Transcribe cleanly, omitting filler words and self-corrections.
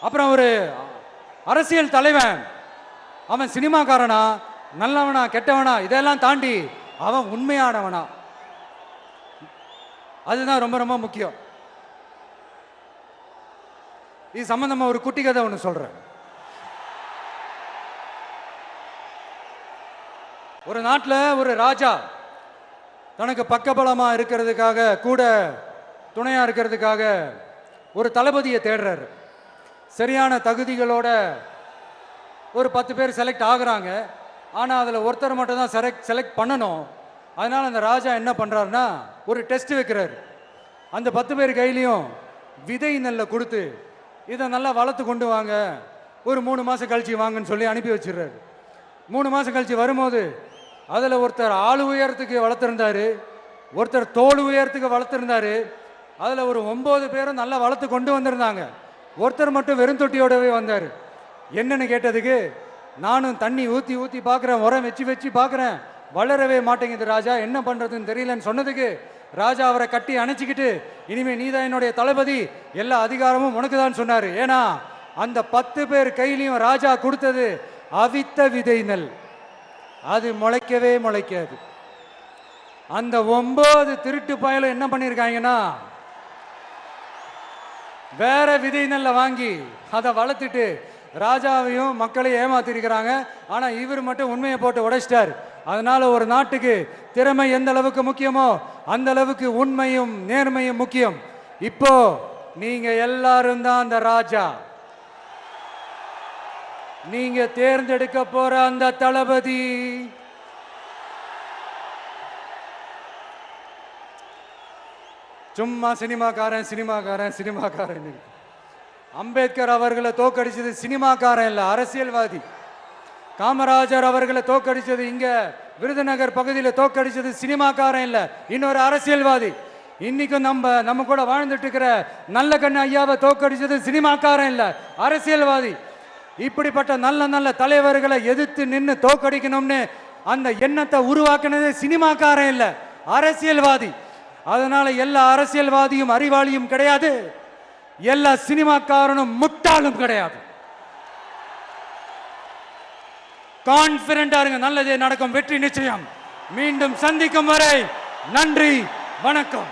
அப்புறம் ஒரு அரசியல் தலைவன் அவன் சினிமாக்காரனா நல்லவனா கெட்டவனா இதெல்லாம் தாண்டி அவன் உண்மையானவனா, அதுதான் ரொம்ப ரொம்ப முக்கியம். இது சம்பந்தமா ஒரு குட்டி கதை ஒன்று சொல்றேன். ஒரு நாட்டில் ஒரு ராஜா தனக்கு பக்கபலமா இருக்கிறதுக்காக கூட துணையா இருக்கிறதுக்காக ஒரு தளபதியை தேடுறாரு. சரியான தகுதிகளோட ஒரு 10 பேர் செலக்ட் ஆகுறாங்க. ஆனால் அதில் ஒருத்தர் மட்டும் தான் செலக்ட் பண்ணணும். அதனால் அந்த ராஜா என்ன பண்ணுறாருன்னா ஒரு டெஸ்ட் வைக்கிறாரு. அந்த 10 பேர் கையிலையும் விதை நெல்லை கொடுத்து இதை நல்லா வளர்த்து கொண்டு வாங்க, ஒரு 3 மாதம் கழிச்சு வாங்கன்னு சொல்லி அனுப்பி வச்சிடுறாரு. 3 மாதம் கழிச்சு வரும்போது அதில் ஒருத்தர் ஆள் உயரத்துக்கு வளர்த்துருந்தாரு, ஒருத்தர் தோல் உயரத்துக்கு வளர்த்துருந்தாரு. அதில் ஒரு 9 பேரும் நல்லா வளர்த்து கொண்டு வந்திருந்தாங்க. ஒருத்தர் மட்டும் வெறும் தொட்டியோடவே வந்தார். என்னன்னு கேட்டதுக்கு, நானும் தண்ணி ஊற்றி ஊற்றி பார்க்குறேன், உரம் வச்சு வச்சு பார்க்குறேன், வளரவே மாட்டேங்குது ராஜா, என்ன பண்ணுறதுன்னு தெரியலன்னு சொன்னதுக்கு ராஜா அவரை கட்டி அணைச்சிக்கிட்டு, இனிமேல் நீதான் என்னுடைய தளபதி, எல்லா அதிகாரமும் உனக்கு தான் சொன்னார். ஏன்னா அந்த 10 பேர் கையிலையும் ராஜா கொடுத்தது அவித்த விதை நெல், அது முளைக்கவே முளைக்காது. அந்த 9 திருட்டு பயலும் என்ன பண்ணியிருக்காங்கன்னா வேற விதை நெல்லை வாங்கி அதை வளர்த்துட்டு ராஜாவையும் மக்களையும் ஏமாத்திருக்கிறாங்க. ஆனா இவர் மட்டும் உண்மையை போட்டு உடைச்சிட்டார். அதனால ஒரு நாட்டுக்கு திறமை எந்த அளவுக்கு முக்கியமோ அந்த அளவுக்கு உண்மையும் நேர்மையும் முக்கியம். இப்போ நீங்க எல்லாரும் தான் அந்த ராஜா. நீங்க தேர்ந்தெடுக்க போற அந்த தளபதி சும்மா சினிமாக்காரன் சினிமாக்காரன் சினிமாக்காரன். அம்பேத்கர் அவர்களை தோக்கடிச்சது சினிமாக்காரன் இல்ல, அரசியல்வாதி. காமராஜர் அவர்களை தோக்கடிச்சது இங்க விருதுநகர் பகுதியில் தோக்கடிச்சது சினிமாக்காரன் இல்ல, இன்னொரு அரசியல்வாதி. இன்னைக்கும் நம்ம கூட வாழ்ந்துட்டு இருக்கிற நல்ல கண்ணு ஐயாவை தோக்கடிச்சது சினிமாக்காரன் இல்ல, அரசியல்வாதி. இப்படிப்பட்ட நல்ல நல்ல தலைவர்களை எதிர்த்து நின்று தோக்கடிக்கணும்னு அந்த எண்ணத்தை உருவாக்குனது சினிமாக்காரன் இல்ல, அரசியல்வாதி. அதனால எல்லா அரசியல்வாதியும் அறிவாளியும் கிடையாது, எல்லா சினிமாக்காரனும் முட்டாளும் கிடையாது. கான்பிடண்டா இருங்க, நல்லதே நடக்கும், வெற்றி நிச்சயம். மீண்டும் சந்திக்கும் வரை நன்றி, வணக்கம்.